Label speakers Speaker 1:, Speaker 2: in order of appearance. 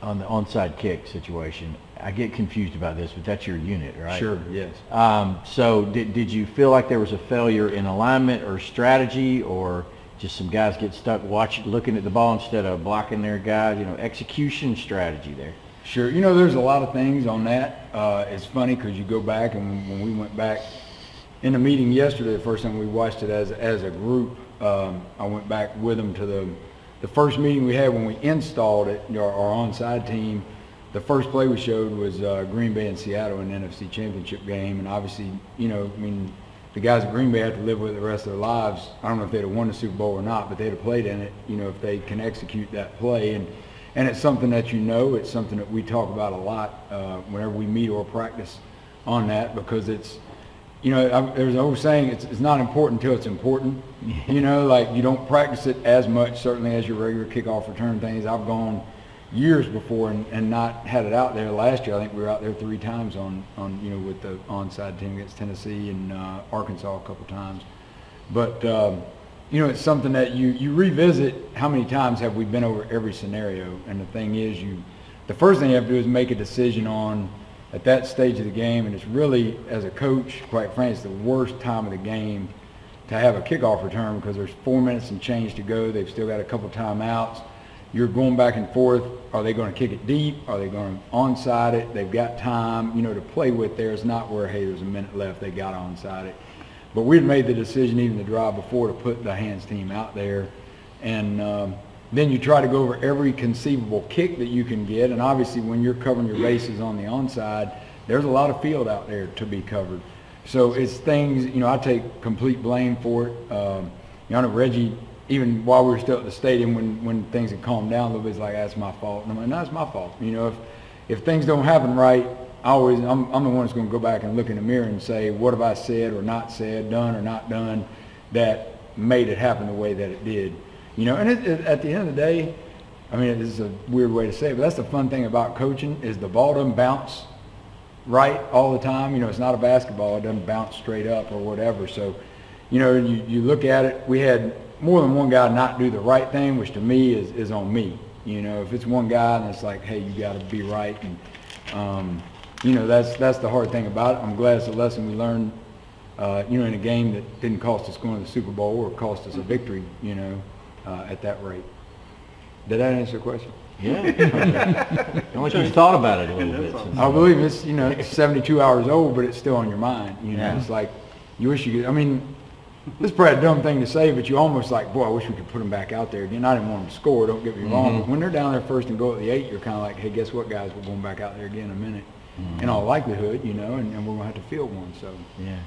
Speaker 1: on the onside kick situation. I get confused about this, but that's your unit, right?
Speaker 2: Sure, yes.
Speaker 1: So did you feel like there was a failure in alignment or strategy, or just some guys get stuck looking at the ball instead of blocking their guys, execution strategy there?
Speaker 2: Sure. There's a lot of things on that. It's funny because you go back, and when we went back in the meeting yesterday, the first time we watched it as a group, I went back with them to the first meeting we had when we installed it, our onside team. The first play we showed was Green Bay and Seattle in the NFC Championship game, and obviously, the guys at Green Bay had to live with it the rest of their lives. I don't know if they'd have won the Super Bowl or not, but they'd have played in it, if they can execute that play. And it's something that it's something that we talk about a lot whenever we meet or practice on that, because it's, there's an old saying, it's not important until it's important. Like you don't practice it as much, certainly, as your regular kickoff return things. I've gone years before and not had it out there. Last year, I think we were out there 3 times on with the onside team against Tennessee and Arkansas a couple times. But it's something that you revisit. How many times have we been over every scenario? And the thing is, the first thing you have to do is make a decision on at that stage of the game, and it's really, as a coach, quite frankly, it's the worst time of the game to have a kickoff return, because there's 4 minutes and change to go. They've still got a couple timeouts. You're going back and forth. Are they going to kick it deep? Are they going to onside it? They've got time, to play with there. It's not where, hey, there's a minute left, they got to onside it. But we'd made the decision even the drive before to put the hands team out there. And then you try to go over every conceivable kick that you can get. And obviously when you're covering your bases on the onside, there's a lot of field out there to be covered. So it's things, I take complete blame for it. I know Reggie, even while we were still at the stadium, when things had calmed down a little bit, it's like, that's my fault. And I'm like, no, it's my fault. If things don't happen right, I'm the one that's going to go back and look in the mirror and say, what have I said or not said, done or not done, that made it happen the way that it did. And at the end of the day, this is a weird way to say it, but that's the fun thing about coaching, is the ball doesn't bounce right all the time. It's not a basketball. It doesn't bounce straight up or whatever. So, you look at it, we had more than one guy not do the right thing, which to me is on me. If it's one guy and it's like, hey, you got to be right. And, that's the hard thing about it. I'm glad it's a lesson we learned, in a game that didn't cost us going to the Super Bowl or cost us a victory, at that rate. Did that answer the question?
Speaker 1: Yeah. How much you thought about it a little bit?
Speaker 2: I believe it's, it's 72 hours old, but it's still on your mind.
Speaker 1: Yeah.
Speaker 2: It's like, you wish you could, this is probably a dumb thing to say, but you almost like, boy, I wish we could put them back out there again. I didn't want them to score, don't get me wrong. But when they're down there first and go at the 8, you're kind of like, hey, guess what, guys? We're going back out there again in a minute. In all likelihood, and we're going to have to field one. So,
Speaker 1: yeah.